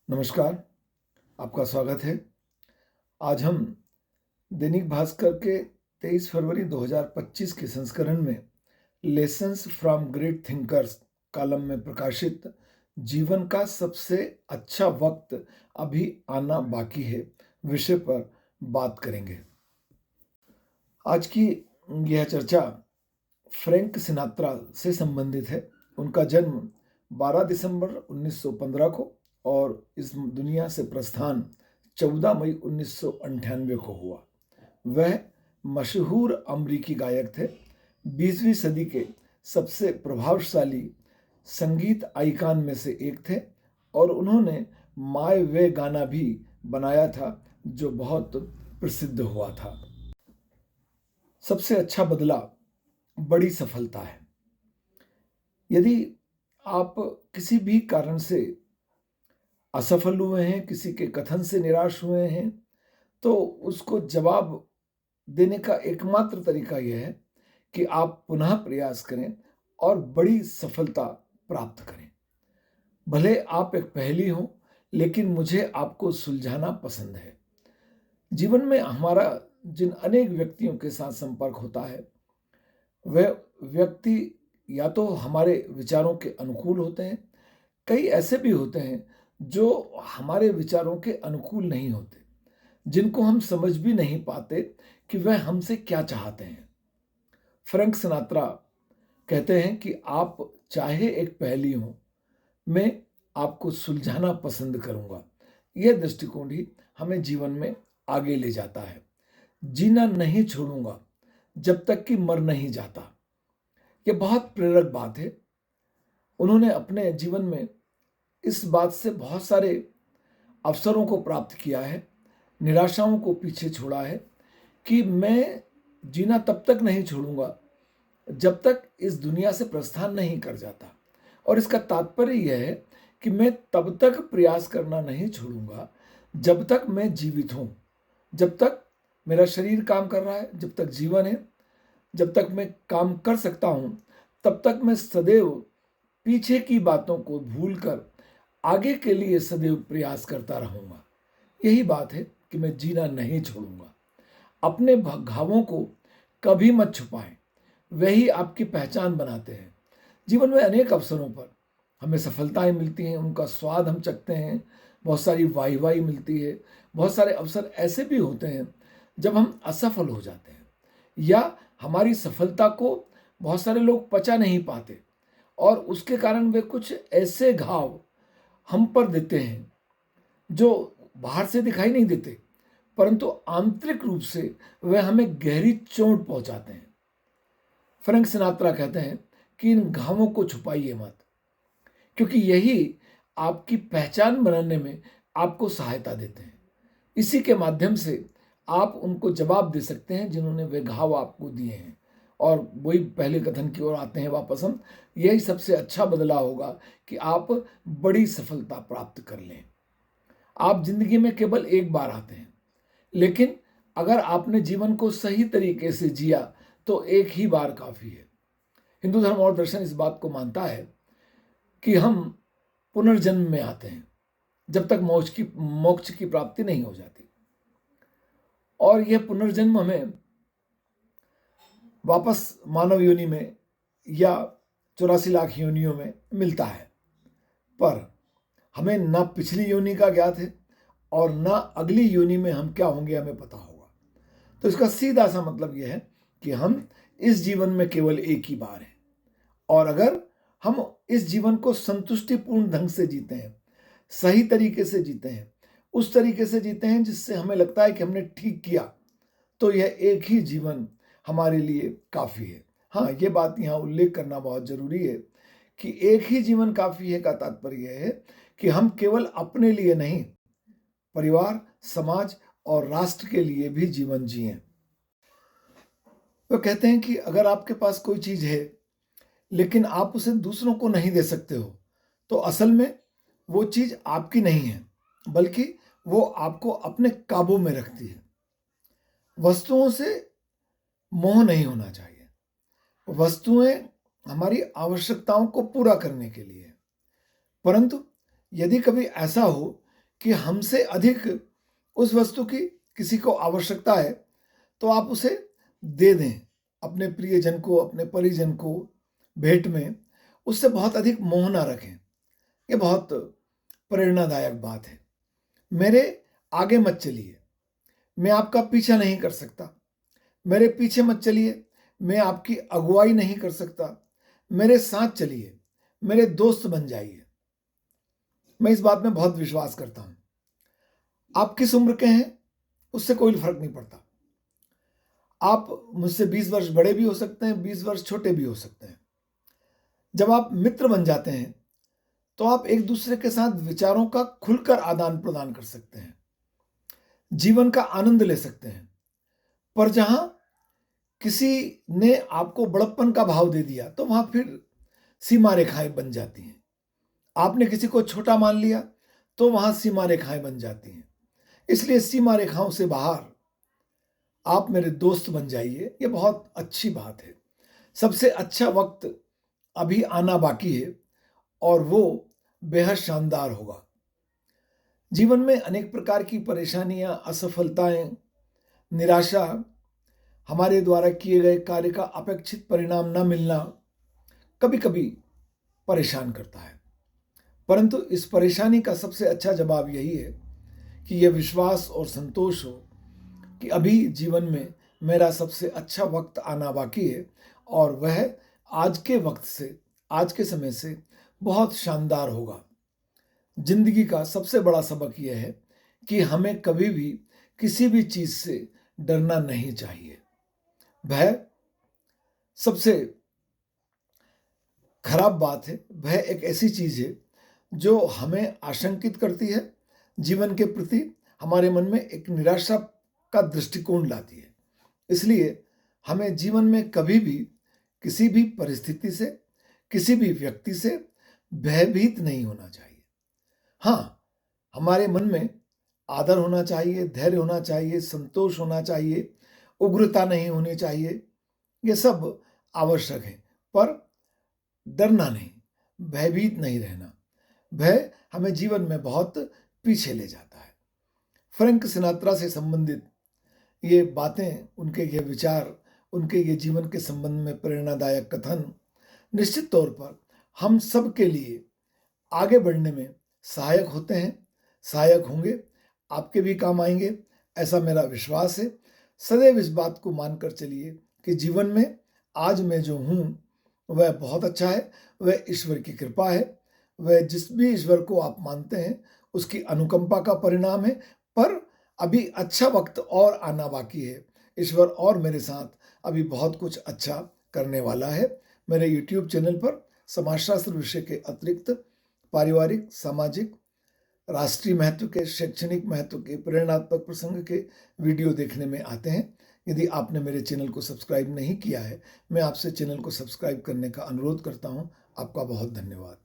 नमस्कार, आपका स्वागत है। आज हम दैनिक भास्कर के 23 फरवरी 2025 के संस्करण में lessons from great thinkers column में प्रकाशित जीवन का सबसे अच्छा वक्त अभी आना बाकी है विषय पर बात करेंगे। आज की यह चर्चा फ्रैंक सिनात्रा से संबंधित है। उनका जन्म 12 दिसंबर 1915 को और इस दुनिया से प्रस्थान 14 मई 1998 को हुआ। वह मशहूर अमरीकी गायक थे। 20वीं सदी के सबसे प्रभावशाली संगीत आइकॉन में से एक थे और उन्होंने माय वे गाना भी बनाया था जो बहुत प्रसिद्ध हुआ था। सबसे अच्छा बदला बड़ी सफलता है। यदि आप किसी भी कारण से असफल हुए हैं, किसी के कथन से निराश हुए हैं, तो उसको जवाब देने का एकमात्र तरीका यह है कि आप पुनः प्रयास करें और बड़ी सफलता प्राप्त करें। भले आप एक पहेली हो, लेकिन मुझे आपको सुलझाना पसंद है। जीवन में हमारा जिन अनेक व्यक्तियों के साथ संपर्क होता है, वह व्यक्ति या तो हमारे विचारों के अनुकूल होते हैं, कई ऐसे भी होते हैं जो हमारे विचारों के अनुकूल नहीं होते, जिनको हम समझ भी नहीं पाते कि वह हमसे क्या चाहते हैं। फ्रैंक सिनात्रा कहते हैं कि आप चाहे एक पहेली हो, मैं आपको सुलझाना पसंद करूंगा। यह दृष्टिकोण ही हमें जीवन में आगे ले जाता है। जीना नहीं छोड़ूंगा जब तक कि मर नहीं जाता। यह बहुत प्रेरक बात है। उन्होंने अपने जीवन में इस बात से बहुत सारे अवसरों को प्राप्त किया है, निराशाओं को पीछे छोड़ा है कि मैं जीना तब तक नहीं छोड़ूंगा जब तक इस दुनिया से प्रस्थान नहीं कर जाता। और इसका तात्पर्य यह है कि मैं तब तक प्रयास करना नहीं छोड़ूंगा जब तक मैं जीवित हूं, जब तक मेरा शरीर काम कर रहा है, जब तक जीवन है, जब तक मैं काम कर सकता हूं, तब तक मैं सदैव पीछे की बातों को भूलकर आगे के लिए सदैव प्रयास करता रहूंगा। यही बात है कि मैं जीना नहीं छोड़ूंगा। अपने घावों को कभी मत छुपाएं, वही आपकी पहचान बनाते हैं। जीवन में अनेक अवसरों पर हमें सफलताएं मिलती हैं, उनका स्वाद हम चखते हैं, बहुत सारी वाहवाही मिलती है। बहुत सारे अवसर ऐसे भी होते हैं जब हम असफल हो जाते हैं या हमारी सफलता को बहुत सारे लोग पचा नहीं पाते और उसके कारण वे कुछ ऐसे घाव हम पर देते हैं जो बाहर से दिखाई नहीं देते, परंतु आंतरिक रूप से वे हमें गहरी चोट पहुंचाते हैं। फ्रैंक सिनात्रा कहते हैं कि इन घावों को छुपाइए मत, क्योंकि यही आपकी पहचान बनाने में आपको सहायता देते हैं। इसी के माध्यम से आप उनको जवाब दे सकते हैं जिन्होंने वे घाव आपको दिए हैं। और वही पहले कथन की ओर आते हैं वापस हम, यही सबसे अच्छा बदलाव होगा कि आप बड़ी सफलता प्राप्त कर लें। आप जिंदगी में केवल एक बार आते हैं, लेकिन अगर आपने जीवन को सही तरीके से जिया तो एक ही बार काफी है। हिंदू धर्म और दर्शन इस बात को मानता है कि हम पुनर्जन्म में आते हैं जब तक मोक्ष की प्राप्ति नहीं हो जाती, और यह पुनर्जन्म हमें वापस मानव योनि में या 84 लाख योनियों में मिलता है। पर हमें ना पिछली योनि का ज्ञात है और ना अगली योनि में हम क्या होंगे हमें पता होगा। तो इसका सीधा सा मतलब यह है कि हम इस जीवन में केवल एक ही बार है, और अगर हम इस जीवन को संतुष्टिपूर्ण ढंग से जीते हैं, सही तरीके से जीते हैं, उस तरीके से जीते हैं जिससे हमें लगता है कि हमने ठीक किया, तो यह एक ही जीवन हमारे लिए काफी है। हाँ, ये बात यहाँ उल्लेख करना बहुत जरूरी है कि एक ही जीवन काफी है का तात्पर्य यह है कि हम केवल अपने लिए नहीं, परिवार, समाज और राष्ट्र के लिए भी जीवन जिएं। वो कहते हैं कि अगर आपके पास कोई चीज है लेकिन आप उसे दूसरों को नहीं दे सकते हो, तो असल में वो चीज आपकी नहीं है, बल्कि वो आपको अपने काबू में रखती है। वस्तुओं से मोह नहीं होना चाहिए। वस्तुएं हमारी आवश्यकताओं को पूरा करने के लिए, परंतु यदि कभी ऐसा हो कि हमसे अधिक उस वस्तु की किसी को आवश्यकता है तो आप उसे दे दें, अपने प्रियजन को, अपने परिजन को भेंट में। उससे बहुत अधिक मोह ना रखें। ये बहुत प्रेरणादायक बात है। मेरे आगे मत चलिए, मैं आपका पीछा नहीं कर सकता। मेरे पीछे मत चलिए, मैं आपकी अगुवाई नहीं कर सकता। मेरे साथ चलिए, मेरे दोस्त बन जाइए। मैं इस बात में बहुत विश्वास करता हूं। आप किस उम्र के हैं उससे कोई फर्क नहीं पड़ता। आप मुझसे 20 वर्ष बड़े भी हो सकते हैं, 20 वर्ष छोटे भी हो सकते हैं। जब आप मित्र बन जाते हैं तो आप एक दूसरे के साथ विचारों का खुलकर आदान प्रदान कर सकते हैं, जीवन का आनंद ले सकते हैं। पर जहां किसी ने आपको बड़प्पन का भाव दे दिया तो वहां फिर सीमा रेखाएं बन जाती हैं। आपने किसी को छोटा मान लिया तो वहां सीमा रेखाएं बन जाती हैं। इसलिए सीमा रेखाओं से बाहर आप मेरे दोस्त बन जाइए। ये बहुत अच्छी बात है। सबसे अच्छा वक्त अभी आना बाकी है और वो बेहद शानदार होगा। जीवन में अनेक प्रकार की परेशानियां, असफलताएं, निराशा, हमारे द्वारा किए गए कार्य का अपेक्षित परिणाम न मिलना कभी कभी परेशान करता है। परंतु इस परेशानी का सबसे अच्छा जवाब यही है कि यह विश्वास और संतोष हो कि अभी जीवन में मेरा सबसे अच्छा वक्त आना बाकी है और वह आज के वक्त से, आज के समय से बहुत शानदार होगा। जिंदगी का सबसे बड़ा सबक यह है कि हमें कभी भी किसी भी चीज से डरना नहीं चाहिए। भय सबसे खराब बात है। भय एक ऐसी चीज है जो हमें आशंकित करती है, जीवन के प्रति हमारे मन में एक निराशा का दृष्टिकोण लाती है। इसलिए हमें जीवन में कभी भी किसी भी परिस्थिति से, किसी भी व्यक्ति से भयभीत नहीं होना चाहिए। हाँ, हमारे मन में आदर होना चाहिए, धैर्य होना चाहिए, संतोष होना चाहिए, उग्रता नहीं होनी चाहिए। ये सब आवश्यक है, पर डरना नहीं, भयभीत नहीं रहना। भय हमें जीवन में बहुत पीछे ले जाता है। फ्रैंक सिनात्रा से संबंधित ये बातें, उनके ये विचार, उनके ये जीवन के संबंध में प्रेरणादायक कथन निश्चित तौर पर हम सब के लिए आगे बढ़ने में सहायक होते हैं, सहायक होंगे, आपके भी काम आएंगे, ऐसा मेरा विश्वास है। सदैव इस बात को मानकर चलिए कि जीवन में आज मैं जो हूँ वह बहुत अच्छा है, वह ईश्वर की कृपा है, वह जिस भी ईश्वर को आप मानते हैं उसकी अनुकंपा का परिणाम है। पर अभी अच्छा वक्त और आना बाकी है। ईश्वर और मेरे साथ अभी बहुत कुछ अच्छा करने वाला है। मेरे YouTube चैनल पर समाजशास्त्र विषय के अतिरिक्त पारिवारिक, सामाजिक, राष्ट्रीय महत्व के, शैक्षणिक महत्व के, प्रेरणात्मक प्रसंग के वीडियो देखने में आते हैं। यदि आपने मेरे चैनल को सब्सक्राइब नहीं किया है, मैं आपसे चैनल को सब्सक्राइब करने का अनुरोध करता हूं। आपका बहुत धन्यवाद।